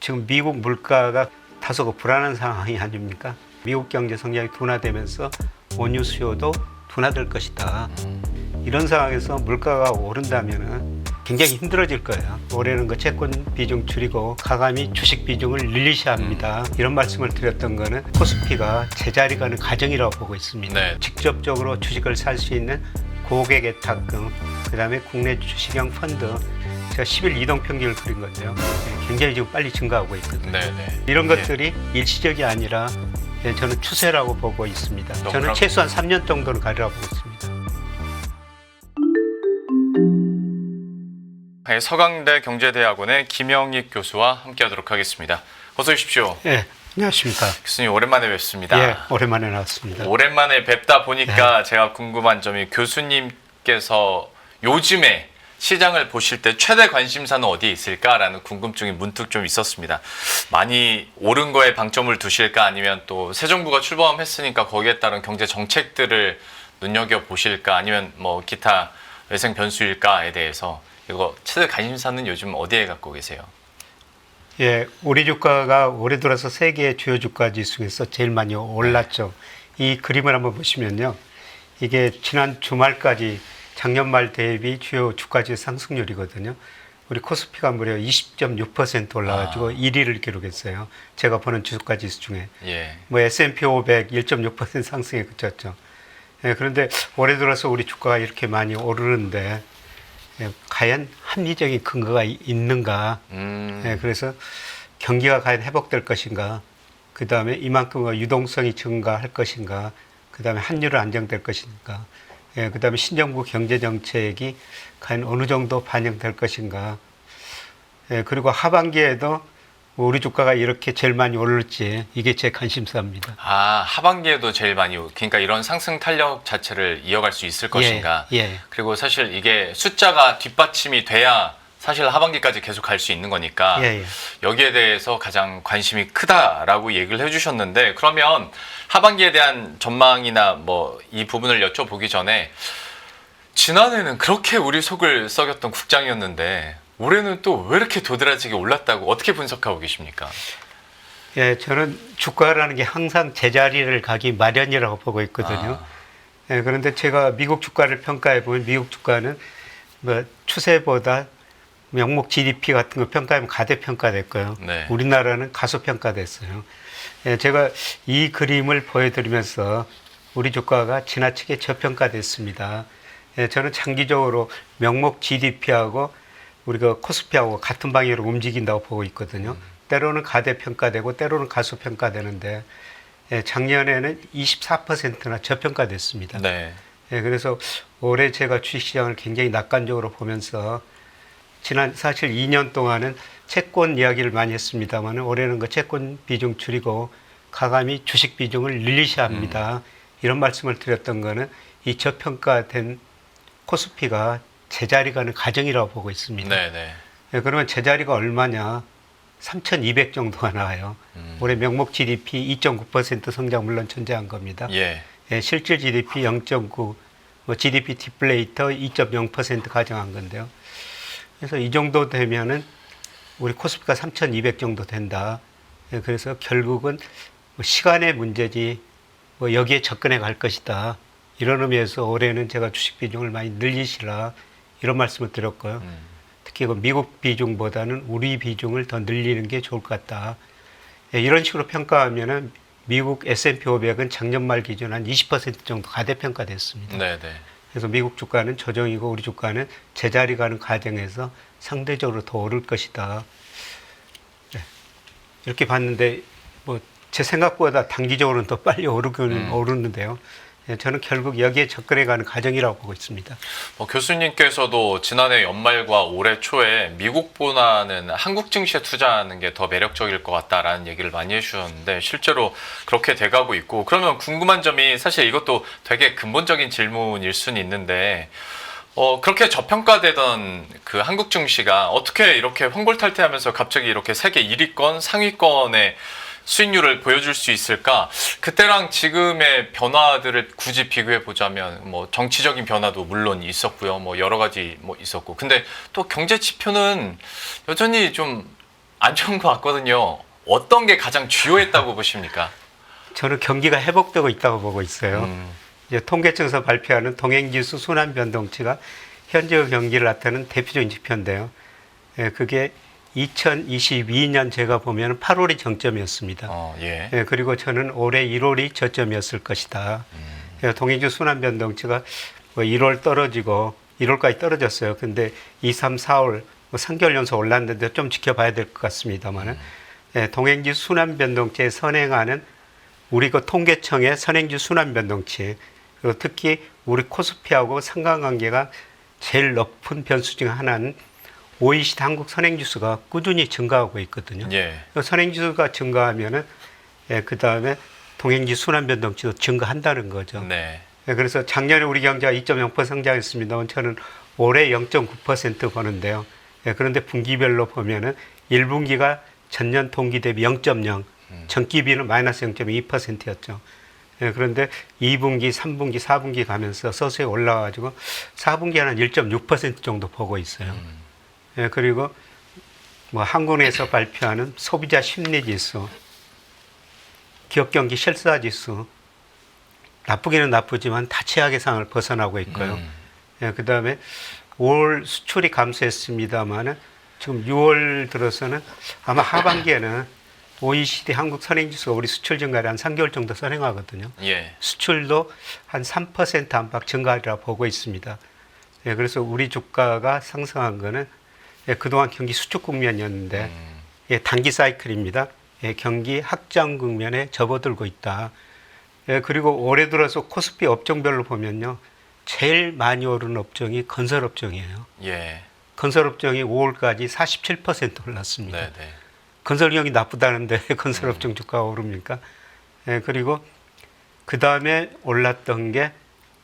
지금 미국 물가가 다소 불안한 상황이 아닙니까? 미국 경제 성장이 둔화되면서 원유 수요도 둔화될 것이다. 이런 상황에서 물가가 오른다면 굉장히 힘들어질 거예요. 올해는 그 채권 비중 줄이고 가감히 주식 비중을 늘리셔야 합니다. 이런 말씀을 드렸던 거는 코스피가 제자리 가는 과정이라고 보고 있습니다. 네. 직접적으로 주식을 살 수 있는 고객 예탁금, 그다음에 국내 주식형 펀드, 제가 10일 이동 평균을 그린 건데요. 굉장히 지금 빨리 증가하고 있거든요. 네네. 이런 예. 것들이 일시적이 아니라 저는 추세라고 보고 있습니다. 저는 그럼- 최소한 3년 정도는 가리라고 보고 있습니다. 서강대 경제대학원의 김영익 교수와 함께하도록 하겠습니다. 어서 오십시오. 예, 안녕하십니까. 교수님 오랜만에 뵙습니다. 예, 오랜만에 나왔습니다. 오랜만에 뵙다 보니까 제가 궁금한 점이 교수님께서 요즘에 시장을 보실 때 최대 관심사는 어디에 있을까라는 궁금증이 문득 좀 있었습니다. 많이 오른 거에 방점을 두실까 아니면 또 새 정부가 출범했으니까 거기에 따른 경제 정책들을 눈여겨보실까 아니면 뭐 기타 외생 변수일까에 대해서 이거 최대 관심사는 요즘 어디에 갖고 계세요? 예, 우리 주가가 올해 들어서 세계 주요 주가 지수에서 제일 많이 올랐죠. 이 그림을 한번 보시면요. 이게 지난 주말까지 작년 말 대비 주요 주가 지수 상승률이거든요. 우리 코스피가 무려 20.6% 올라가지고 1위를 기록했어요. 제가 보는 주가 지수 중에. 예. 뭐 S&P 500 1.6% 상승에 그쳤죠. 예, 그런데 올해 들어서 우리 주가가 이렇게 많이 오르는데 과연 합리적인 근거가 있는가? 그래서 경기가 과연 회복될 것인가? 그 다음에 이만큼 유동성이 증가할 것인가? 그 다음에 환율은 안정될 것인가? 그 다음에 신정부 경제정책이 과연 어느 정도 반영될 것인가? 그리고 하반기에도 우리 주가가 이렇게 제일 많이 오를지 이게 제 관심사입니다. 아, 하반기에도 제일 많이 그러니까 이런 상승 탄력 자체를 이어갈 수 있을 것인가. 예. 그리고 사실 이게 숫자가 뒷받침이 돼야 사실 하반기까지 계속 갈 수 있는 거니까 예. 여기에 대해서 가장 관심이 크다라고 얘기를 해주셨는데 그러면 하반기에 대한 전망이나 뭐 이 부분을 여쭤보기 전에 지난해는 그렇게 우리 속을 썩였던 국장이었는데 올해는 또 왜 이렇게 도드라지게 올랐다고 어떻게 분석하고 계십니까? 예, 저는 주가라는 게 항상 제자리를 가기 마련이라고 보고 있거든요. 예, 그런데 제가 미국 주가를 평가해 보면 미국 주가는 뭐 추세보다 명목 GDP 같은 거 평가하면 가대평가됐고요. 네. 우리나라는 가소평가됐어요. 예, 제가 이 그림을 보여드리면서 우리 주가가 지나치게 저평가됐습니다. 예, 저는 장기적으로 명목 GDP하고 우리가 코스피하고 같은 방향으로 움직인다고 보고 있거든요. 때로는 가대평가되고 때로는 가소평가되는데 작년에는 24%나 저평가됐습니다. 네. 그래서 올해 제가 주식시장을 굉장히 낙관적으로 보면서 지난 사실 2년 동안은 채권 이야기를 많이 했습니다만 올해는 그 채권 비중 줄이고 가감히 주식 비중을 늘리셔야 합니다. 이런 말씀을 드렸던 거는 이 저평가된 코스피가 제자리 가는 과정이라고 보고 있습니다. 네네. 그러면 제자리가 얼마냐? 3,200 정도가 나와요. 올해 명목 GDP 2.9% 성장 물론 존재한 겁니다. 예. 실질 GDP 0.9, 뭐 GDP 디플레이터 2.0% 가정한 건데요. 그래서 이 정도 되면은 우리 코스피가 3,200 정도 된다. 그래서 결국은 뭐 시간의 문제지 뭐 여기에 접근해 갈 것이다. 이런 의미에서 올해는 제가 주식 비중을 많이 늘리시라 이런 말씀을 드렸고요. 특히 그 미국 비중보다는 우리 비중을 더 늘리는 게 좋을 것 같다. 이런 식으로 평가하면은 미국 S&P 500은 작년 말 기준 한 20% 정도 가대평가됐습니다. 네네. 그래서 미국 주가는 조정이고 우리 주가는 제자리 가는 과정에서 상대적으로 더 오를 것이다. 이렇게 봤는데 뭐 제 생각보다 단기적으로는 더 빨리 오르는데요. 저는 결국 여기에 접근해가는 과정이라고 보고 있습니다. 교수님께서도 지난해 연말과 올해 초에 미국보다는 한국 증시에 투자하는 게 더 매력적일 것 같다라는 얘기를 많이 해주셨는데 실제로 그렇게 돼가고 있고 그러면 궁금한 점이 사실 이것도 되게 근본적인 질문일 수는 있는데 그렇게 저평가되던 그 한국 증시가 어떻게 이렇게 환골탈태하면서 갑자기 이렇게 세계 1위권, 상위권의 수익률을 보여줄 수 있을까? 그때랑 지금의 변화들을 굳이 비교해 보자면 뭐 정치적인 변화도 물론 있었고요. 뭐 여러 가지 뭐 있었고. 근데 또 경제 지표는 여전히 좀 안 좋은 것 같거든요. 어떤 게 가장 주요했다고 보십니까? 저는 경기가 회복되고 있다고 보고 있어요. 음, 이제 통계청에서 발표하는 동행지수 순환 변동치가 현재 경기를 나타내는 대표적인 지표인데요. 예, 그게 2022년 제가 보면 8월이 정점이었습니다. 예. 예, 그리고 저는 올해 1월이 저점이었을 것이다. 예, 동행지수 순환 변동치가 뭐 1월 떨어지고 1월까지 떨어졌어요. 근데 2, 3, 4월 뭐 3개월 연속 올랐는데 좀 지켜봐야 될 것 같습니다만은 예, 동행지수 순환 변동치에 선행하는 우리 그 통계청의 선행지수 순환 변동치, 그리고 특히 우리 코스피하고 상관관계가 제일 높은 변수 중 하나는 OECD 한국 선행지수가 꾸준히 증가하고 있거든요. 예. 선행지수가 증가하면은 예, 그 다음에 동행지수 순환 변동치도 증가한다는 거죠. 네. 예, 그래서 작년에 우리 경제가 2.0% 성장했습니다만 저는 올해 0.9% 보는데요. 예, 그런데 분기별로 보면은 1분기가 전년 동기 대비 0.0, 전기비는 마이너스 0.2%였죠. 예, 그런데 2분기, 3분기, 4분기 가면서 서서히 올라와가지고 4분기에는 한 1.6% 정도 보고 있어요. 예, 그리고 뭐 한국에서 발표하는 소비자 심리지수, 기업경기 실사지수, 나쁘기는 나쁘지만 다 최악의 상을 벗어나고 있고요. 예, 그 다음에 올 수출이 감소했습니다만은 지금 6월 들어서는 아마 하반기에는 OECD 한국 선행지수가 우리 수출 증가를 한 3개월 정도 선행하거든요. 예. 수출도 한 3% 안팎 증가하리라 보고 있습니다. 예, 그래서 우리 주가가 상승한 거는 예, 그동안 경기 수축 국면이었는데 예, 단기 사이클입니다. 예, 경기 확장 국면에 접어들고 있다. 예, 그리고 올해 들어서 코스피 업종별로 보면요. 제일 많이 오른 업종이 건설업종이에요. 예. 건설업종이 5월까지 47% 올랐습니다. 네, 네. 건설경이 나쁘다는데 건설업종 주가가 오릅니까? 예, 그리고 그 다음에 올랐던 게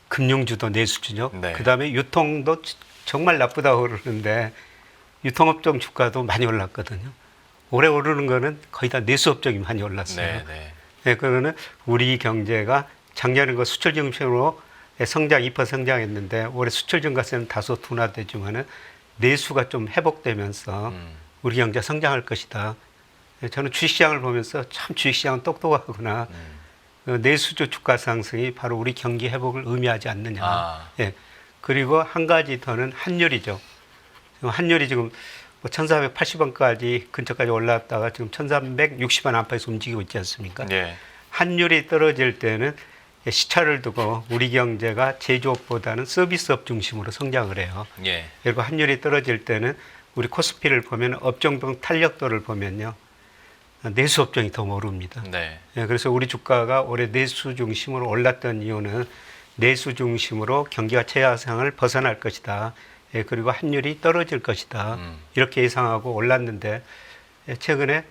금융주도 내수주죠. 네. 그 다음에 유통도 정말 나쁘다고 그러는데 유통업종 주가도 많이 올랐거든요. 올해 오르는 거는 거의 다 내수업종이 많이 올랐어요. 네, 네. 네, 그거는 우리 경제가 작년에 그 수출 증시로 성장 2% 성장했는데 올해 수출 증가세는 다소 둔화되지만은 내수가 좀 회복되면서 우리 경제 성장할 것이다. 네, 저는 주식시장을 보면서 참 주식시장은 똑똑하구나. 내수주 주가 상승이 바로 우리 경기 회복을 의미하지 않느냐. 아. 예. 그리고 한 가지 더는 환율이죠. 환율이 지금 뭐 1480원까지 근처까지 올라왔다가 지금 1360원 안팎에서 움직이고 있지 않습니까? 예. 환율이 떨어질 때는 시차를 두고 우리 경제가 제조업보다는 서비스업 중심으로 성장을 해요. 예. 그리고 환율이 떨어질 때는 우리 코스피를 보면 업종별 탄력도를 보면요. 내수업종이 더 오릅니다. 네. 예, 그래서 우리 주가가 올해 내수 중심으로 올랐던 이유는 내수 중심으로 경기가 최하상을 벗어날 것이다. 예, 그리고 환율이 떨어질 것이다. 이렇게 예상하고 올랐는데 예, 최근에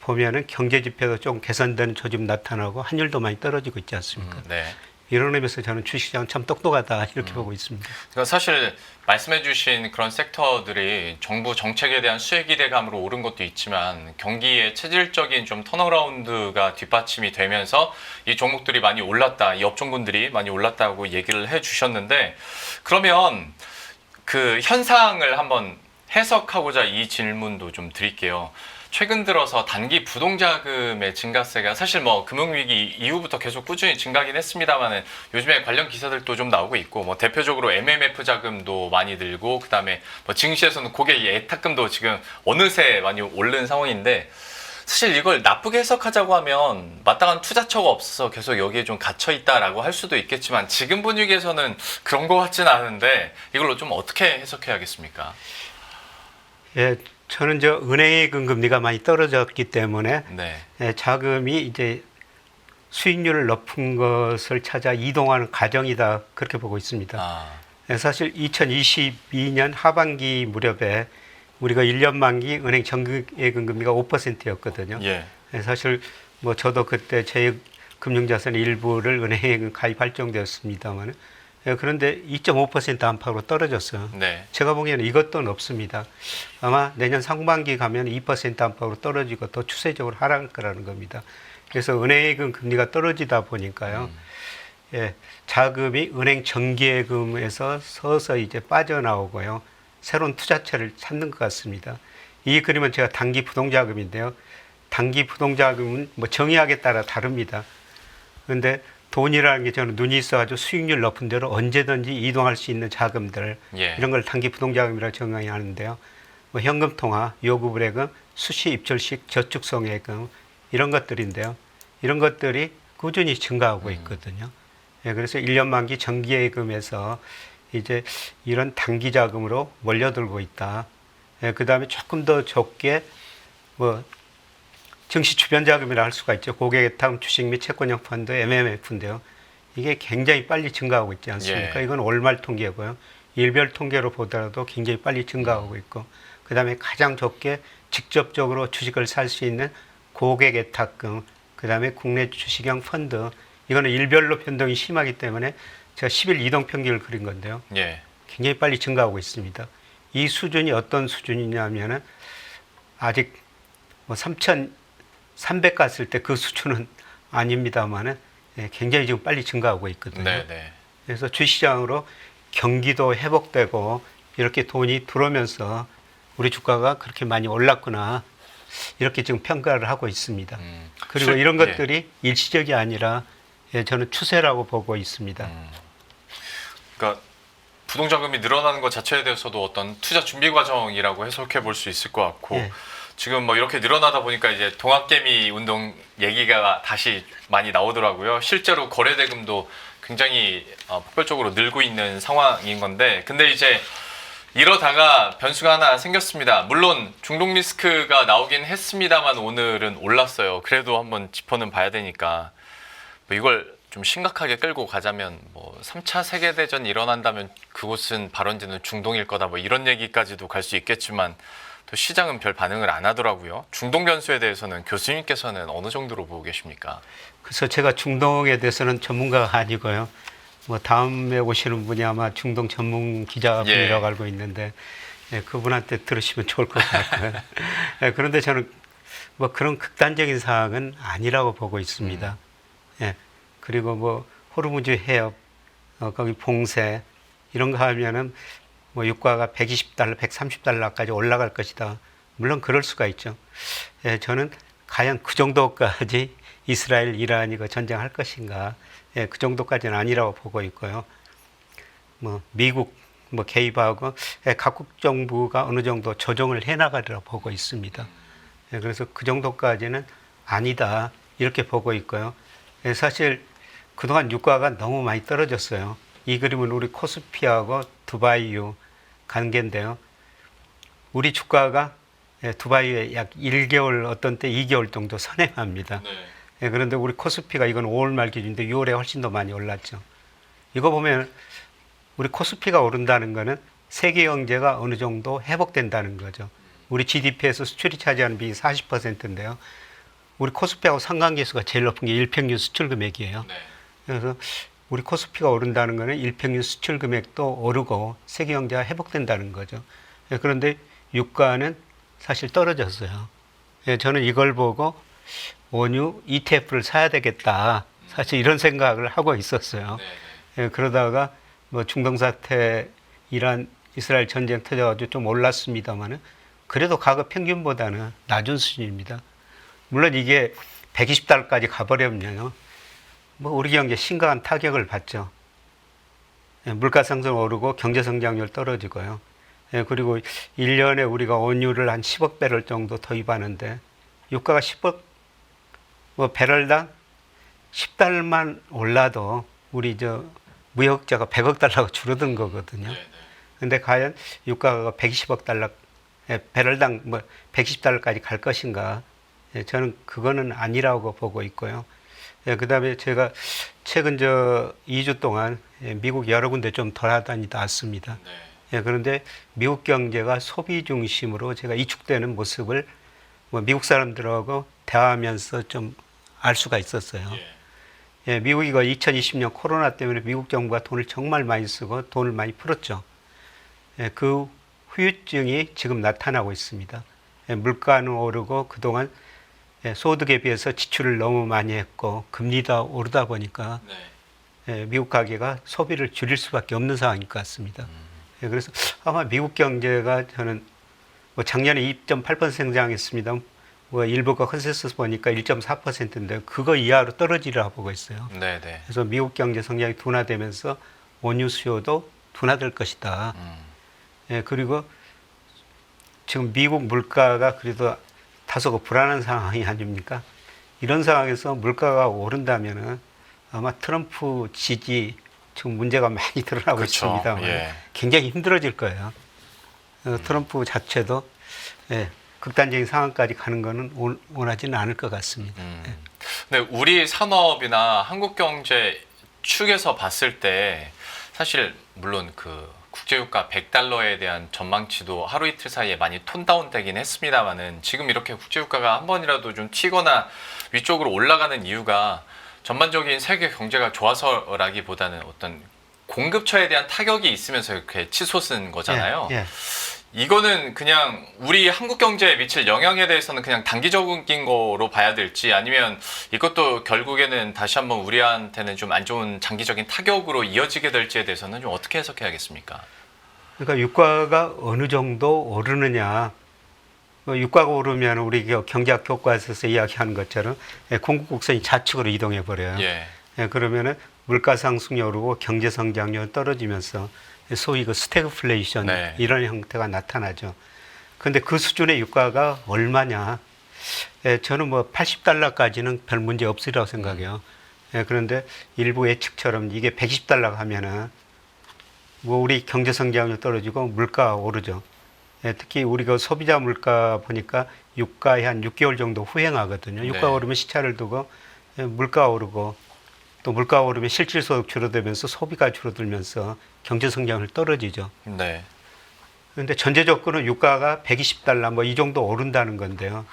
보면은 경제 지표도 좀 개선되는 조짐 나타나고 환율도 많이 떨어지고 있지 않습니까? 네. 이런 의미에서 저는 주식시장 참 똑똑하다 이렇게 보고 있습니다. 그러니까 사실 말씀해주신 그런 섹터들이 정부 정책에 대한 수혜 기대감으로 오른 것도 있지만 경기의 체질적인 좀 턴어라운드가 뒷받침이 되면서 이 종목들이 많이 올랐다, 이 업종군들이 많이 올랐다고 얘기를 해주셨는데 그러면 그 현상을 한번 해석하고자 이 질문도 좀 드릴게요. 최근 들어서 단기 부동자금의 증가세가 사실 뭐 금융위기 이후부터 계속 꾸준히 증가하긴 했습니다만은 요즘에 관련 기사들도 좀 나오고 있고 뭐 대표적으로 MMF 자금도 많이 들고 그다음에 뭐 증시에서는 고객 예탁금도 지금 어느새 많이 오른 상황인데 사실 이걸 나쁘게 해석하자고 하면 마땅한 투자처가 없어서 계속 여기에 좀 갇혀 있다라고 할 수도 있겠지만 지금 분위기에서는 그런 것 같지는 않은데 이걸로 좀 어떻게 해석해야겠습니까? 예, 저는 저 은행의 금리가 많이 떨어졌기 때문에 네. 예, 자금이 이제 수익률을 높은 것을 찾아 이동하는 과정이다 그렇게 보고 있습니다. 아, 예, 사실 2022년 하반기 무렵에 우리가 1년 만기 은행 정기예금 금리가 5%였거든요. 예. 예, 사실 뭐 저도 그때 제 금융자산 일부를 은행에 가입할 정도였습니다만 그런데 2.5% 안팎으로 떨어졌어요. 네. 제가 보기에는 이것도 높습니다. 아마 내년 상반기 가면 2% 안팎으로 떨어지고 또 추세적으로 하락할 거라는 겁니다. 그래서 은행예금 금리가 떨어지다 보니까요. 예, 자금이 은행 정기예금에서 서서히 이제 빠져나오고요. 새로운 투자처를 찾는 것 같습니다. 이 그림은 제가 단기 부동자금인데요. 단기 부동자금은 뭐 정의학에 따라 다릅니다. 그런데 돈이라는 게 저는 눈이 있어가지고 수익률 높은 대로 언제든지 이동할 수 있는 자금들 예. 이런 걸 단기 부동자금이라고 정의하는데요. 뭐 현금 통화, 요구불예금, 수시 입출식 저축성예금 이런 것들인데요. 이런 것들이 꾸준히 증가하고 있거든요. 예, 그래서 1년 만기 정기예금에서 이제 이런 단기 자금으로 몰려들고 있다. 예, 그 다음에 조금 더 적게 뭐 증시 주변 자금이라 할 수가 있죠. 고객예탁, 주식 및 채권형 펀드, MMF인데요. 이게 굉장히 빨리 증가하고 있지 않습니까? 예. 이건 월말 통계고요. 일별 통계로 보더라도 굉장히 빨리 증가하고 있고, 그 다음에 가장 적게 직접적으로 주식을 살 수 있는 고객예탁금, 그 다음에 국내 주식형 펀드, 이거는 일별로 변동이 심하기 때문에 제가 10일 이동 평균을 그린 건데요. 예. 굉장히 빨리 증가하고 있습니다. 이 수준이 어떤 수준이냐면은 아직 뭐 3,300 갔을 때 그 수준은 아닙니다만은 굉장히 지금 빨리 증가하고 있거든요. 네, 네. 그래서 주시장으로 경기도 회복되고 이렇게 돈이 들어오면서 우리 주가가 그렇게 많이 올랐구나 이렇게 지금 평가를 하고 있습니다. 그리고 이런 것들이 일시적이 아니라 저는 추세라고 보고 있습니다. 그러니까 부동자금이 늘어나는 것 자체에 대해서도 어떤 투자 준비 과정이라고 해석해 볼 수 있을 것 같고 예. 지금 뭐 이렇게 늘어나다 보니까 이제 동학개미 운동 얘기가 다시 많이 나오더라고요. 실제로 거래대금도 굉장히 폭발적으로 늘고 있는 상황인 건데 근데 이제 이러다가 변수가 하나 생겼습니다. 물론 중동 리스크가 나오긴 했습니다만 오늘은 올랐어요. 그래도 한번 짚어는 봐야 되니까 뭐 이걸 좀 심각하게 끌고 가자면 뭐 3차 세계대전이 일어난다면 그곳은 발원지는 중동일 거다 뭐 이런 얘기까지도 갈 수 있겠지만 또 시장은 별 반응을 안 하더라고요. 중동 변수에 대해서는 교수님께서는 어느 정도로 보고 계십니까? 그래서 제가 중동에 대해서는 전문가가 아니고요. 뭐 다음에 오시는 분이 아마 중동 전문 기자분이라고 알고 있는데 그분한테 들으시면 좋을 것 같고요. 그런데 저는 뭐 그런 극단적인 사항은 아니라고 보고 있습니다. 그리고 뭐 호르무즈 해협, 거기 봉쇄 이런 거 하면은 뭐 유가가 120달러, 130달러까지 올라갈 것이다. 물론 그럴 수가 있죠. 저는 과연 그 정도까지 이스라엘, 이란이 전쟁할 것인가? 그 정도까지는 아니라고 보고 있고요. 뭐 미국 뭐 개입하고 각국 정부가 어느 정도 조정을 해나가리라고 보고 있습니다. 그래서 그 정도까지는 아니다 이렇게 보고 있고요. 사실 그동안 유가가 너무 많이 떨어졌어요. 이 그림은 우리 코스피하고 두바이유 관계인데요. 우리 주가가 두바이에 약 1개월 어떤 때 2개월 정도 선행합니다. 그런데 우리 코스피가 이건 5월 말 기준인데 6월에 훨씬 더 많이 올랐죠. 이거 보면 우리 코스피가 오른다는 거는 세계 경제가 어느 정도 회복된다는 거죠. 우리 GDP에서 수출이 차지하는 비율이 40%인데요. 우리 코스피하고 상관계수가 제일 높은 게 일평균 수출 금액이에요. 그래서 우리 코스피가 오른다는 거는 일평균 수출 금액도 오르고 세계 경제가 회복된다는 거죠. 그런데 유가는 사실 떨어졌어요. 저는 이걸 보고 원유 ETF를 사야 되겠다. 사실 이런 생각을 하고 있었어요. 그러다가 뭐 중동 사태, 이란, 이스라엘 전쟁 터져가지고 좀 올랐습니다만은 그래도 가격 평균보다는 낮은 수준입니다. 물론 이게 120달러까지 가버리면요. 뭐 우리 경제 심각한 타격을 받죠. 물가 상승 오르고 경제 성장률 떨어지고요. 그리고 1년에 우리가 원유를 한 10억 배럴 정도 도입하는데 유가가 10억 뭐 배럴당 10달러만 올라도 우리 무역자가 100억 달러가 줄어든 거거든요. 근데 과연 유가가 120억 달러 배럴당 뭐 120달러까지 갈 것인가? 저는 그거는 아니라고 보고 있고요. 그다음에 제가 최근 2주 동안 미국 여러 군데 좀 돌아다니다 왔습니다. 그런데 미국 경제가 소비 중심으로 제가 이축되는 모습을 뭐 미국 사람들하고 대화하면서 좀 알 수가 있었어요. 미국이 2020년 코로나 때문에 미국 정부가 돈을 정말 많이 쓰고 돈을 많이 풀었죠. 그 후유증이 지금 나타나고 있습니다. 물가는 오르고 그동안 소득에 비해서 지출을 너무 많이 했고 금리가 오르다 보니까 미국 가계가 소비를 줄일 수밖에 없는 상황일 것 같습니다. 그래서 아마 미국 경제가 저는 뭐 작년에 2.8% 성장했습니다. 뭐 일부가 컨센서스 보니까 1.4%인데 그거 이하로 떨어지리라 보고 있어요. 네네. 그래서 미국 경제 성장이 둔화되면서 원유 수요도 둔화될 것이다. 예, 그리고 지금 미국 물가가 그래도 다소 불안한 상황이 아닙니까? 이런 상황에서 물가가 오른다면은 아마 트럼프 지지 지금 문제가 많이 드러나고 그렇죠. 있습니다. 예. 굉장히 힘들어질 거예요. 트럼프 자체도 예, 극단적인 상황까지 가는 거는 원하지는 않을 것 같습니다. 근데 우리 산업이나 한국 경제 축에서 봤을 때 사실 물론 그 국제유가 100달러에 대한 전망치도 하루 이틀 사이에 많이 톤다운 되긴 했습니다만은 지금 이렇게 국제유가가 한 번이라도 좀 튀거나 위쪽으로 올라가는 이유가 전반적인 세계 경제가 좋아서라기보다는 어떤 공급처에 대한 타격이 있으면서 이렇게 치솟은 거잖아요. 예, 예. 이거는 그냥 우리 한국 경제에 미칠 영향에 대해서는 그냥 단기적인 거로 봐야 될지 아니면 이것도 결국에는 다시 한번 우리한테는 좀 안 좋은 장기적인 타격으로 이어지게 될지에 대해서는 좀 어떻게 해석해야겠습니까? 그러니까 유가가 어느 정도 오르느냐. 유가가 오르면 우리 경제학 교과서에서 이야기하는 것처럼 공급 곡선이 좌측으로 이동해 버려요. 예. 그러면은 물가 상승이 오르고 경제 성장률이 떨어지면서 소위 그 스태그플레이션 네. 이런 형태가 나타나죠. 그런데 그 수준의 유가가 얼마냐? 저는 뭐 80달러까지는 별 문제 없으리라고 생각해요. 그런데 일부 예측처럼 이게 120달러 하면은 뭐 우리 경제 성장률 떨어지고 물가가 오르죠. 특히 우리가 소비자 물가 보니까 유가에 한 6개월 정도 후행하거든요. 유가가 네. 오르면 시차를 두고 물가가 오르고 또 물가가 오르면 실질 소득 줄어들면서 소비가 줄어들면서 경제 성장률 떨어지죠. 네. 그런데 전제 조건은 유가가 120달러 뭐 이 정도 오른다는 건데요.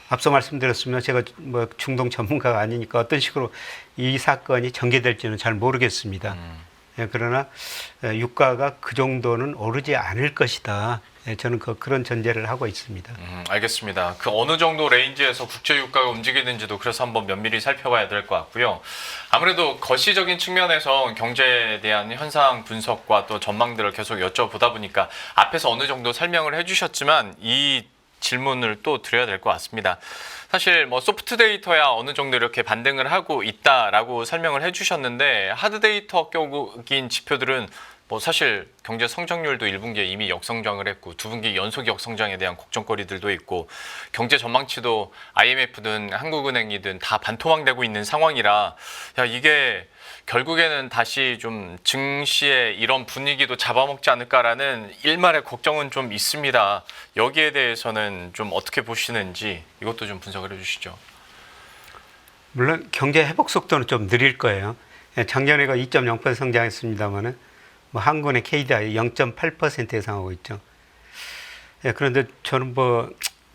앞서 말씀드렸으면 제가 뭐 중동 전문가가 아니니까 어떤 식으로 이 사건이 전개될지는 잘 모르겠습니다. 그러나 유가가 그 정도는 오르지 않을 것이다. 저는 그런 전제를 하고 있습니다. 알겠습니다. 그 어느 정도 레인지에서 국제 유가가 움직이는지도 그래서 한번 면밀히 살펴봐야 될 것 같고요. 아무래도 거시적인 측면에서 경제에 대한 현상 분석과 또 전망들을 계속 여쭤보다 보니까 앞에서 어느 정도 설명을 해주셨지만 이 질문을 또 드려야 될 것 같습니다. 사실 뭐 소프트 데이터야 어느 정도 이렇게 반등을 하고 있다라고 설명을 해주셨는데 하드 데이터격인 지표들은 뭐 사실 경제 성장률도 1분기에 이미 역성장을 했고 2분기 연속 역성장에 대한 걱정거리들도 있고 경제 전망치도 IMF든 한국은행이든 다 반토막되고 있는 상황이라 야 이게 결국에는 다시 좀 증시의 이런 분위기도 잡아먹지 않을까라는 일말의 걱정은 좀 있습니다. 여기에 대해서는 좀 어떻게 보시는지 이것도 좀 분석을 해주시죠. 물론 경제 회복 속도는 좀 느릴 거예요. 작년에가 2.0% 성장했습니다만은 뭐 한국의 KDI 0.8% 예상하고 있죠. 그런데 저는 뭐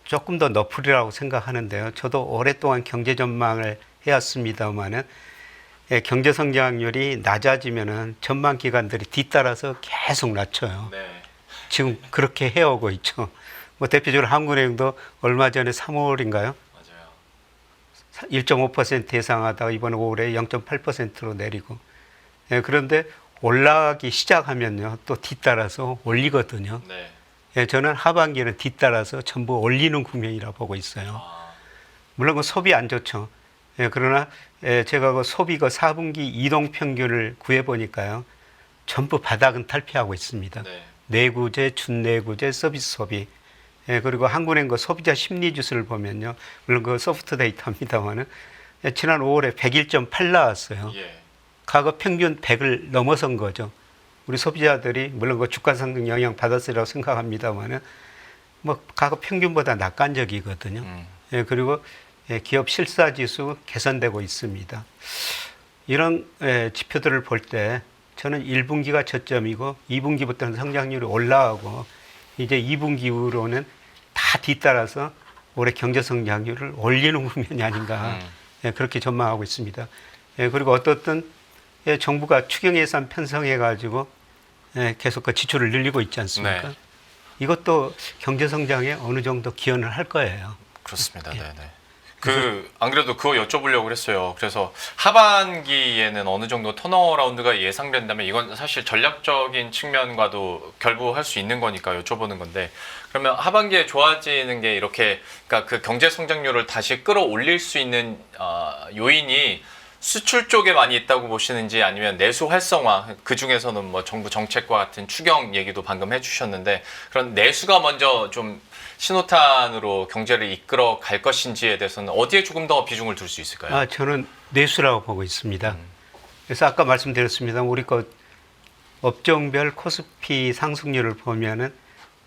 조금 더 너프리라고 생각하는데요. 저도 오랫동안 경제 전망을 해왔습니다만은 경제 성장률이 낮아지면은 전망 기관들이 뒤따라서 계속 낮춰요. 네. 지금 그렇게 해오고 있죠. 뭐 대표적으로 한국은행도 얼마 전에 3월인가요? 맞아요. 1.5% 예상하다가 이번 5월에 0.8%로 내리고. 그런데 올라가기 시작하면요, 또 뒤따라서 올리거든요. 네. 저는 하반기는 뒤따라서 전부 올리는 국면이라 보고 있어요. 물론 그 소비 안 좋죠. 그러나 제가 그 소비 그 4분기 이동 평균을 구해 보니까요, 전부 바닥은 탈피하고 있습니다. 네. 내구재, 준내구재, 서비스 소비. 그리고 한국은행 그 소비자 심리 지수를 보면요, 물론 그 소프트 데이터입니다만은 지난 5월에 101.8 나왔어요. 예. 과거 평균 100을 넘어선 거죠. 우리 소비자들이 물론 그 주가 상승 영향 받았으리라고 생각합니다만은 뭐 과거 평균보다 낙관적이거든요. 그리고 기업 실사 지수 개선되고 있습니다. 이런 지표들을 볼 때 저는 1분기가 저점이고 2분기부터는 성장률이 올라가고 이제 2분기 이후로는 다 뒤따라서 올해 경제 성장률을 올리는 국면이 아닌가 그렇게 전망하고 있습니다. 그리고 어떻든 정부가 추경 예산 편성해 가지고 계속 그 지출을 늘리고 있지 않습니까? 네. 이것도 경제 성장에 어느 정도 기여를 할 거예요. 그렇습니다. 예. 네네. 안 그래도 그거 여쭤보려고 그랬어요. 그래서 하반기에는 어느 정도 턴어라운드가 예상된다면 이건 사실 전략적인 측면과도 결부할 수 있는 거니까 여쭤보는 건데, 그러면 하반기에 좋아지는 게 이렇게, 그러니까 그 경제 성장률을 다시 끌어올릴 수 있는 요인이 수출 쪽에 많이 있다고 보시는지, 아니면 내수 활성화, 그 중에서는 뭐 정부 정책과 같은 추경 얘기도 방금 해주셨는데, 그런 내수가 먼저 좀 신호탄으로 경제를 이끌어 갈 것인지에 대해서는 어디에 조금 더 비중을 둘 수 있을까요? 저는 내수라고 보고 있습니다. 그래서 아까 말씀드렸습니다. 우리 거 업종별 코스피 상승률을 보면은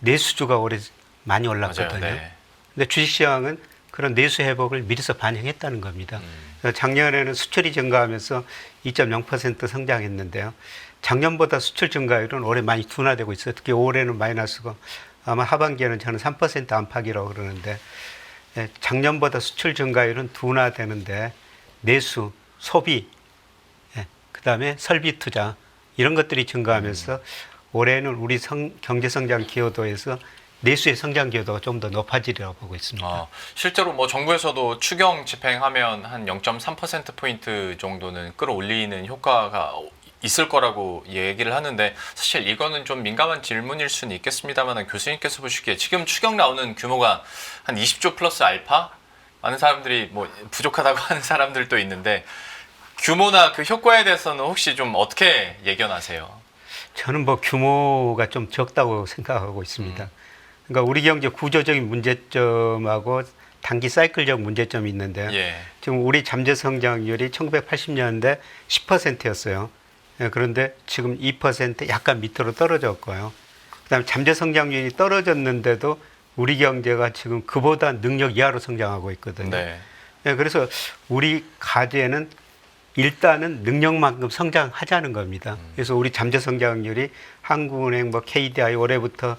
내수주가 올해 많이 올랐거든요. 맞아요. 네. 근데 주식시장은 그런 내수 회복을 미리서 반영했다는 겁니다. 그래서 작년에는 수출이 증가하면서 2.0% 성장했는데요. 작년보다 수출 증가율은 올해 많이 둔화되고 있어요. 특히 올해는 마이너스고, 아마 하반기에는 저는 3% 안팎이라고 그러는데, 작년보다 수출 증가율은 둔화되는데 내수, 소비, 그다음에 설비 투자 이런 것들이 증가하면서 올해는 우리 경제 성장 기여도에서 내수의 성장 기여도가 좀 더 높아지리라고 보고 있습니다. 실제로 뭐 정부에서도 추경 집행하면 한 0.3%포인트 정도는 끌어올리는 효과가 있을 거라고 얘기를 하는데, 사실 이거는 좀 민감한 질문일 수는 있겠습니다만, 교수님께서 보시기에 지금 추경 나오는 규모가 한 20조 플러스 알파? 많은 사람들이 뭐 부족하다고 하는 사람들도 있는데, 규모나 그 효과에 대해서는 혹시 좀 어떻게 예견하세요? 저는 뭐 규모가 좀 적다고 생각하고 있습니다. 그러니까 우리 경제 구조적인 문제점하고 단기 사이클적 문제점이 있는데요. 예. 지금 우리 잠재 성장률이 1980년대 10%였어요. 그런데 지금 2% 약간 밑으로 떨어졌고요. 그다음에 잠재 성장률이 떨어졌는데도 우리 경제가 지금 그보다 능력 이하로 성장하고 있거든요. 네. 그래서 우리 과제는 일단은 능력만큼 성장하자는 겁니다. 그래서 우리 잠재 성장률이 한국은행, 뭐 KDI 올해부터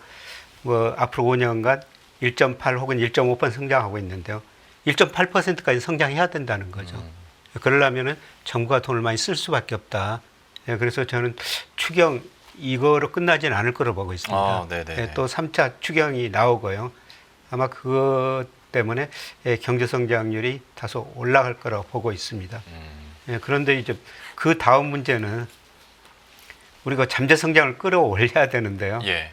뭐 앞으로 5년간 1.8 혹은 1.5% 성장하고 있는데요. 1.8%까지 성장해야 된다는 거죠. 그러려면은 정부가 돈을 많이 쓸 수밖에 없다. 그래서 저는 추경 이거로 끝나지는 않을 거로 보고 있습니다. 또 3차 추경이 나오고요. 아마 그것 때문에 경제 성장률이 다소 올라갈 거라고 보고 있습니다. 그런데 이제 그 다음 문제는 우리가 잠재 성장을 끌어올려야 되는데요. 예.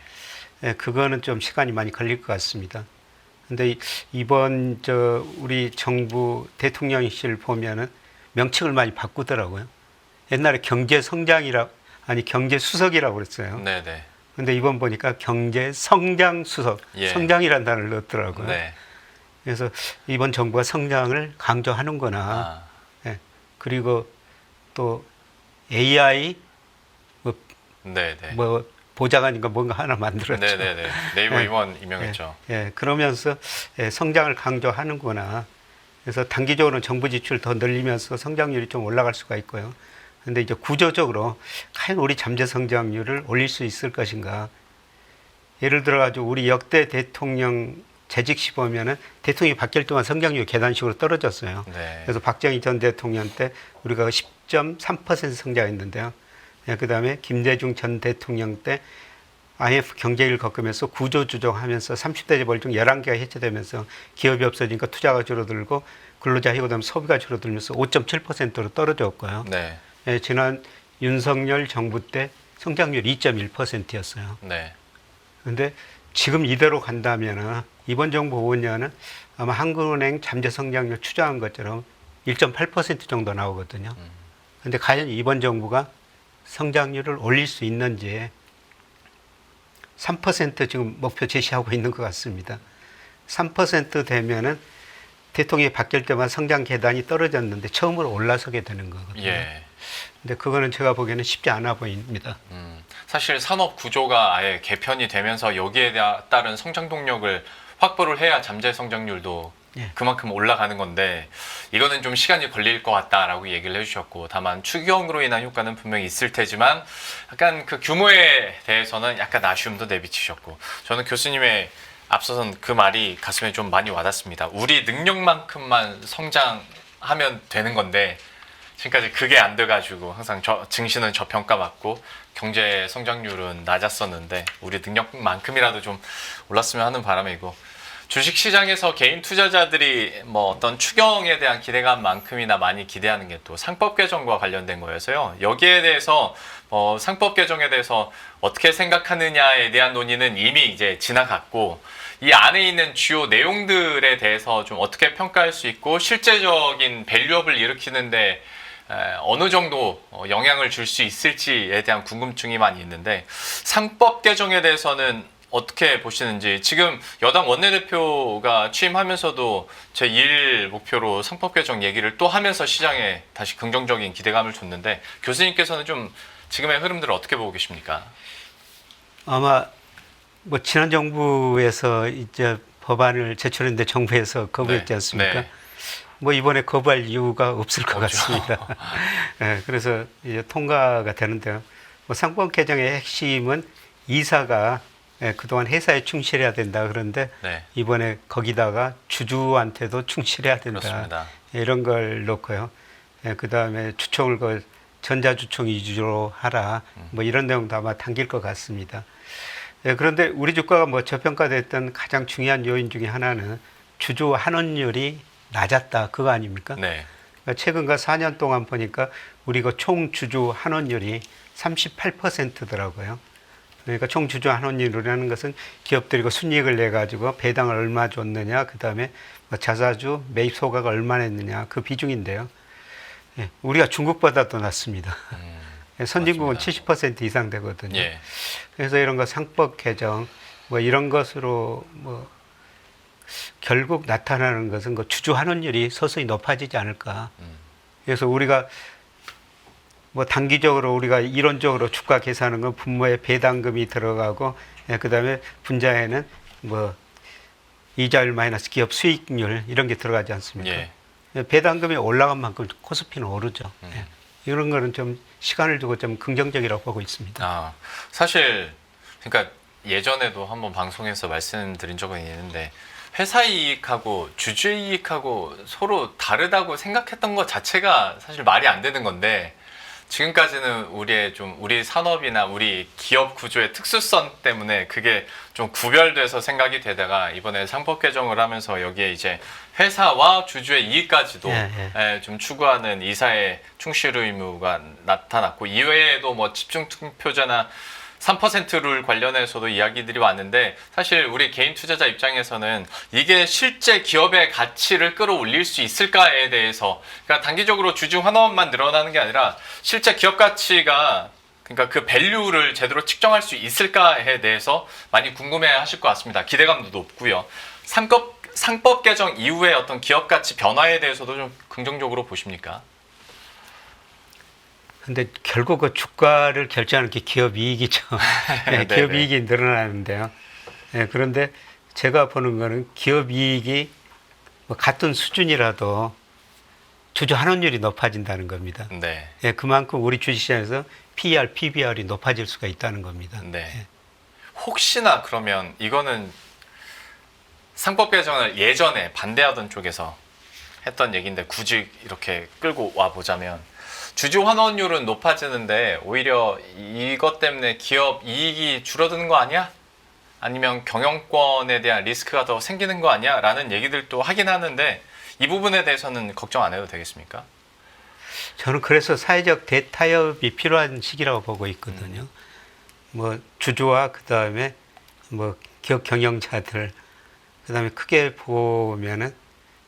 그거는 좀 시간이 많이 걸릴 것 같습니다. 근데 이번 우리 정부 대통령실 보면은 명칭을 많이 바꾸더라고요. 옛날에 경제 성장이라 경제 수석이라고 그랬어요. 네네. 근데 이번 보니까 경제 성장 수석, 성장이라는 단어를 넣었더라고요. 네. 그래서 이번 정부가 성장을 강조하는구나. 그리고 또 AI 뭐 보좌관인가 뭔가 하나 만들었죠. 네네네. 네이버 임원 임명했죠. 그러면서 성장을 강조하는구나. 그래서 단기적으로는 정부 지출 더 늘리면서 성장률이 좀 올라갈 수가 있고요. 그런데 이제 구조적으로 과연 우리 잠재 성장률을 올릴 수 있을 것인가. 예를 들어 가지고 우리 역대 대통령 재직 시 보면은 대통령이 바뀔 동안 성장률이 계단식으로 떨어졌어요. 그래서 박정희 전 대통령 때 우리가 10.3% 성장했는데요. 그다음에 김대중 전 대통령 때 IMF 경제위기를 겪으면서 구조조정하면서 30대 재벌 중 11개가 해체되면서 기업이 없어지니까 투자가 줄어들고 근로자 해고 되면 소비가 줄어들면서 5.7%로 떨어졌고요. 지난 윤석열 정부 때 성장률이 2.1%였어요. 그런데 지금 이대로 간다면 이번 정부 5년은 아마 한국은행 잠재 성장률 추정한 것처럼 1.8% 정도 나오거든요. 그런데 과연 이번 정부가 성장률을 올릴 수 있는지 3% 지금 목표 제시하고 있는 것 같습니다. 3% 되면은 대통령이 바뀔 때만 성장 계단이 떨어졌는데 처음으로 올라서게 되는 거거든요. 근데 그거는 제가 보기에는 쉽지 않아 보입니다. 사실 산업 구조가 아예 개편이 되면서 여기에 따른 성장 동력을 확보를 해야 잠재 성장률도 그만큼 올라가는 건데, 이거는 좀 시간이 걸릴 것 같다라고 얘기를 해주셨고, 다만 추경으로 인한 효과는 분명히 있을 테지만 약간 그 규모에 대해서는 약간 아쉬움도 내비치셨고, 저는 교수님의 앞서선 그 말이 가슴에 좀 많이 와닿습니다. 우리 능력만큼만 성장하면 되는 건데 지금까지 그게 안 돼가지고 항상 증시는 저평가받고 경제 성장률은 낮았었는데 우리 능력만큼이라도 좀 올랐으면 하는 바람이고, 주식시장에서 개인 투자자들이 뭐 어떤 추경에 대한 기대감만큼이나 많이 기대하는 게 또 상법 개정과 관련된 거여서요. 여기에 대해서 상법 개정에 대해서 어떻게 생각하느냐에 대한 논의는 이미 이제 지나갔고, 이 안에 있는 주요 내용들에 대해서 좀 어떻게 평가할 수 있고 실제적인 밸류업을 일으키는데 어느 정도 영향을 줄 수 있을지에 대한 궁금증이 많이 있는데, 상법 개정에 대해서는 어떻게 보시는지. 지금 여당 원내대표가 취임하면서도 제1 목표로 상법 개정 얘기를 또 하면서 시장에 다시 긍정적인 기대감을 줬는데, 교수님께서는 좀 지금의 흐름들을 어떻게 보고 계십니까? 아마 뭐 지난 정부에서 이제 법안을 제출했는데 정부에서 거부했지 않습니까? 네. 뭐 이번에 거부할 이유가 없을 것 없죠. 같습니다. 네, 그래서 이제 통과가 되는데요. 뭐 상법 개정의 핵심은 이사가 그동안 회사에 충실해야 된다. 그런데 네. 이번에 거기다가 주주한테도 충실해야 된다. 그렇습니다. 이런 걸 놓고요. 그 다음에 주총을 전자주총 위주로 하라. 뭐 이런 내용도 아마 담길 것 같습니다. 그런데 우리 주가가 뭐 저평가됐던 가장 중요한 요인 중에 하나는 주주 환원율이 낮았다. 그거 아닙니까? 네. 그러니까 최근과 4년 동안 보니까 우리 그 총 주주 환원율이 38%더라고요. 그러니까 총 주주 환원율이라는 것은 기업들이 그 순이익을 내 가지고 배당을 얼마 줬느냐, 그 다음에 자사주 매입 소각을 얼마나 했느냐 그 비중인데요. 우리가 중국보다도 낮습니다. 선진국은 맞습니다. 70% 이상 되거든요. 예. 그래서 이런 거 상법 개정 뭐 이런 것으로 뭐 결국 나타나는 것은 그 주주 환원율이 서서히 높아지지 않을까. 그래서 우리가 뭐 단기적으로 우리가 이론적으로 주가 계산하는 건 분모에 배당금이 들어가고, 그다음에 분자에는 뭐 이자율 마이너스 기업 수익률 이런 게 들어가지 않습니까? 예. 배당금이 올라간 만큼 코스피는 오르죠. 이런 거는 좀 시간을 두고 좀 긍정적이라고 보고 있습니다. 아, 사실 그러니까 예전에도 한번 방송에서 말씀드린 적은 있는데, 회사 이익하고 주주 이익하고 서로 다르다고 생각했던 것 자체가 사실 말이 안 되는 건데, 지금까지는 우리 산업이나 우리 기업 구조의 특수성 때문에 그게 좀 구별돼서 생각이 되다가, 이번에 상법 개정을 하면서 여기에 이제 회사와 주주의 이익까지도 좀 추구하는 이사의 충실 의무가 나타났고, 이외에도 뭐 집중 투표제나 3%룰 관련해서도 이야기들이 왔는데, 사실 우리 개인 투자자 입장에서는 이게 실제 기업의 가치를 끌어올릴 수 있을까에 대해서, 그러니까 단기적으로 주주 환원만 늘어나는 게 아니라 실제 기업 가치가, 그러니까 그 밸류를 제대로 측정할 수 있을까에 대해서 많이 궁금해 하실 것 같습니다. 기대감도 높고요. 상법 개정 이후에 어떤 기업 가치 변화에 대해서도 좀 긍정적으로 보십니까? 근데 결국 그 주가를 결정하는 게 기업 이익이죠. 기업 네네. 이익이 늘어나는데요. 그런데 제가 보는 거는 기업 이익이 뭐 같은 수준이라도 주주 환원율이 높아진다는 겁니다. 네. 그만큼 우리 주식시장에서 PER, PBR이 높아질 수가 있다는 겁니다. 네. 혹시나 그러면 이거는 상법 개정을 예전에 반대하던 쪽에서 했던 얘기인데, 굳이 이렇게 끌고 와 보자면, 주주 환원율은 높아지는데 오히려 이것 때문에 기업 이익이 줄어드는 거 아니야? 아니면 경영권에 대한 리스크가 더 생기는 거 아니야? 라는 얘기들도 하긴 하는데, 이 부분에 대해서는 걱정 안 해도 되겠습니까? 저는 그래서 사회적 대타협이 필요한 시기라고 보고 있거든요. 뭐 주주와 그 다음에 뭐 기업 경영자들, 그 다음에 크게 보면은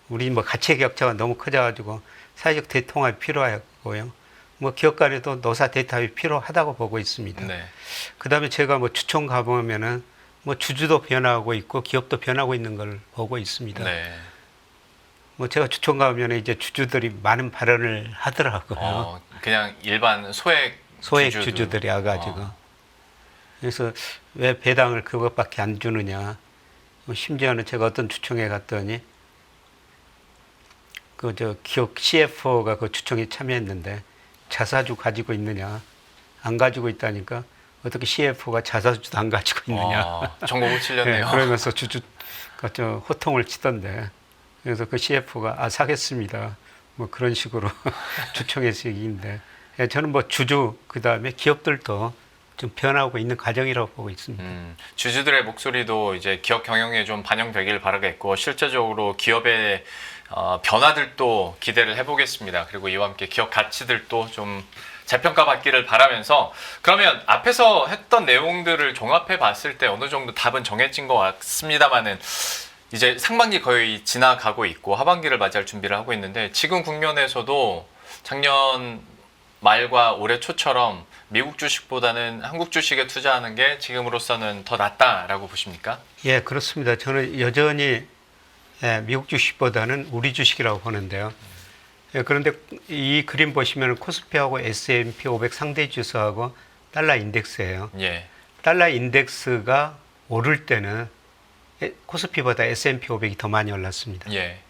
우리 뭐 가치 격차가 너무 커져가지고 사회적 대통합이 필요하고요. 뭐 기업 간에도 노사 대타협이 필요하다고 보고 있습니다. 네. 그 다음에 제가 뭐 주총 가보면은 뭐 주주도 변화하고 있고 기업도 변하고 있는 걸 보고 있습니다. 네. 뭐 제가 주총 가면 이제 주주들이 많은 발언을 하더라고요. 그냥 일반 소액 주주들이 와가지고. 그래서 왜 배당을 그것밖에 안 주느냐. 심지어는 제가 어떤 주총에 갔더니 기업 CFO가 그 주총에 참여했는데 자사주 가지고 있느냐. 안 가지고 있다니까 어떻게 CFO가 자사주도 안 가지고 있느냐. 정보를 찔렸네요. 그러면서 주주가 좀 호통을 치던데. 그래서 그 CFO가 사겠습니다. 뭐 그런 식으로 주총에서 얘기인데, 저는 뭐 주주 그 다음에 기업들도 좀 변하고 있는 과정이라고 보고 있습니다. 주주들의 목소리도 이제 기업 경영에 좀 반영되길 바라겠고 실제적으로 기업의 변화들도 기대를 해보겠습니다. 그리고 이와 함께 기업 가치들도 좀 재평가받기를 바라면서 그러면 앞에서 했던 내용들을 종합해 봤을 때 어느 정도 답은 정해진 것 같습니다만은 이제 상반기 거의 지나가고 있고 하반기를 맞이할 준비를 하고 있는데 지금 국면에서도 작년 말과 올해 초처럼 미국 주식보다는 한국 주식에 투자하는 게 지금으로서는 더 낫다라고 보십니까? 예, 그렇습니다. 저는 여전히 미국 주식보다는 우리 주식이라고 보는데요. 예, 그런데 이 그림 보시면 코스피하고 S&P 500 상대 지수하고 달러 인덱스예요. 예. 달러 인덱스가 오를 때는 코스피보다 S&P 500이 더 많이 올랐습니다. 예.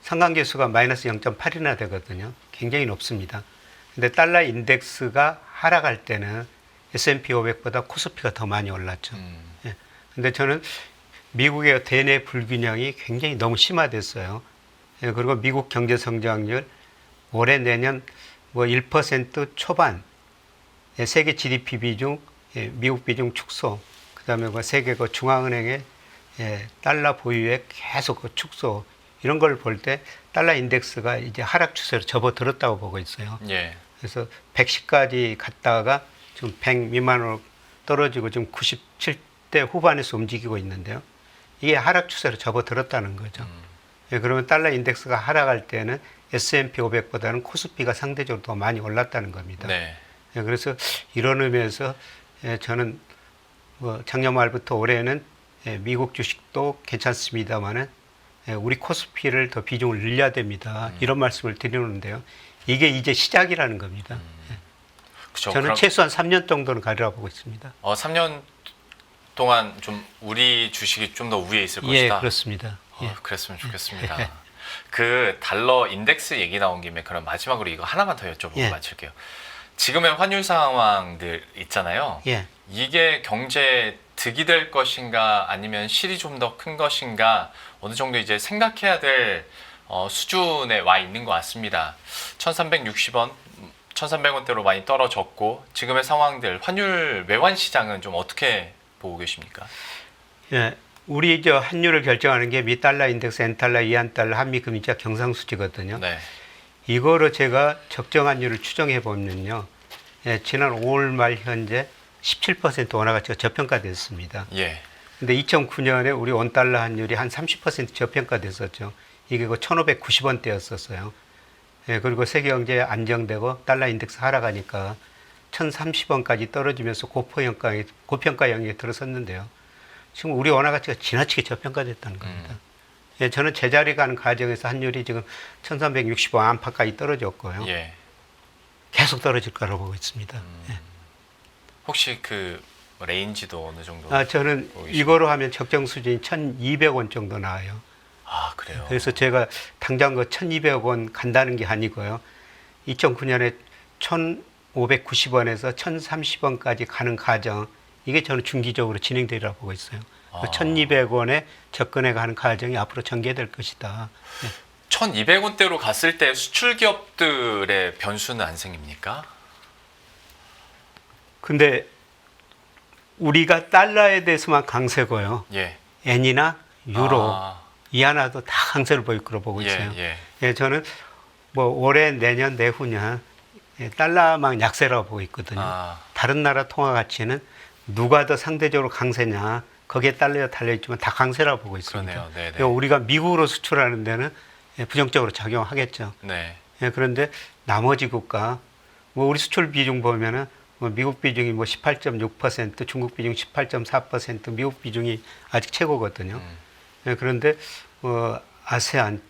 상관계수가 마이너스 0.8이나 되거든요. 굉장히 높습니다. 근데 달러 인덱스가 하락할 때는 S&P 500보다 코스피가 더 많이 올랐죠. 예. 근데 저는 미국의 대내 불균형이 굉장히 너무 심화됐어요. 예, 그리고 미국 경제 성장률 올해 내년 뭐 1% 초반, 예, 세계 GDP 비중, 예, 미국 비중 축소, 그다음에 뭐 세계 그 중앙은행의 예, 달러 보유액 계속 그 축소 이런 걸 볼 때 달러 인덱스가 이제 하락 추세로 접어들었다고 보고 있어요. 예. 그래서 110까지 갔다가 지금 100 미만으로 떨어지고 지금 97대 후반에서 움직이고 있는데요. 이게 하락 추세로 접어들었다는 거죠. 예, 그러면 달러 인덱스가 하락할 때는 S&P 500보다는 코스피가 상대적으로 더 많이 올랐다는 겁니다. 네. 예, 그래서 이런 의미에서 예, 저는 뭐 작년 말부터 올해는 예, 미국 주식도 괜찮습니다만은 예, 우리 코스피를 더 비중을 늘려야 됩니다. 이런 말씀을 드리는데요. 이게 이제 시작이라는 겁니다. 예. 그쵸, 저는 그럼, 최소한 3년 정도는 가리라고 보고 있습니다. 3년 동안 좀 우리 주식이 좀 더 위에 있을 예, 것이다. 그렇습니다. 예. 그랬으면 좋겠습니다. 그 달러 인덱스 얘기 나온 김에 그럼 마지막으로 이거 하나만 더 여쭤보고 예. 마칠게요. 지금의 환율 상황들 있잖아요. 예. 이게 경제에 득이 될 것인가 아니면 실이 좀 더 큰 것인가 어느 정도 이제 생각해야 될 수준에 와 있는 것 같습니다. 1360원, 1300원대로 많이 떨어졌고 지금의 상황들 환율 외환 시장은 좀 어떻게 보고 계십니까? 예. 우리 저 환율을 결정하는 게 미 달러 인덱스, 엔달러, 이안달러, 한미 금리자 경상수지거든요. 네. 이거로 제가 적정 환율을 추정해 보면요. 예, 지난 5월 말 현재 17% 원화 가치가 저평가됐습니다. 예. 근데 2009년에 우리 원달러 환율이 한 30% 저평가됐었죠. 이게 그 1,590원대였었어요. 예, 그리고 세계 경제 안정되고 달러 인덱스 하락하니까 1,030원까지 떨어지면서 고평가 영역에 들어섰는데요. 지금 우리 원화 가치가 지나치게 저평가됐다는 겁니다. 예, 저는 제자리 가는 과정에서 환율이 지금 1,360원 안팎까지 떨어졌고요. 예. 계속 떨어질 거라고 보고 있습니다. 예. 혹시 그 레인지도 어느 정도? 저는 보이시나요? 이거로 하면 적정 수준이 1,200원 정도 나와요. 아, 그래요. 그래서 제가 당장 그 1,200원 간다는 게 아니고요. 2009년에 1,590원에서 1,030원까지 가는 과정, 이게 저는 중기적으로 진행되리라고 보고 있어요. 1,200원에 접근해 가는 과정이 앞으로 전개될 것이다. 1,200원대로 갔을 때 수출 기업들의 변수는 안 생깁니까? 근데 우리가 달러에 대해서만 강세고요. 예. 엔이나 유로, 아, 이하나도 다 강세를 보일 거로 보고 있어요. 예. 예, 저는 뭐 올해, 내년, 내후년 예, 달러만 약세라고 보고 있거든요. 다른 나라 통화 가치는 누가 더 상대적으로 강세냐, 거기에 달려있지만 다 강세라고 보고 있습니다. 그러네요. 네네. 그러니까 우리가 미국으로 수출하는 데는 예, 부정적으로 작용하겠죠. 네. 예, 그런데 나머지 국가, 뭐 우리 수출 비중 보면은 뭐 미국 비중이 뭐 18.6%, 중국 비중 18.4%, 미국 비중이 아직 최고거든요. 예, 그런데 아세안,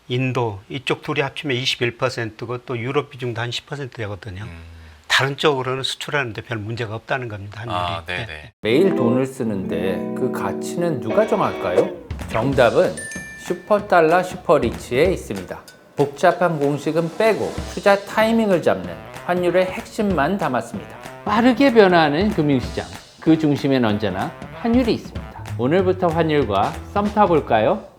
인도 이쪽 둘이 합치면 21%고 또 유럽 비중도 한 10% 되거든요. 다른 쪽으로는 수출하는데 별 문제가 없다는 겁니다. 환율이. 아, 네네. 예. 매일 돈을 쓰는데 그 가치는 누가 정할까요? 정답은 슈퍼달러 슈퍼리치에 있습니다. 복잡한 공식은 빼고 투자 타이밍을 잡는 환율의 핵심만 담았습니다. 빠르게 변화하는 금융시장, 그 중심엔 언제나 환율이 있습니다. 오늘부터 환율과 썸 타볼까요?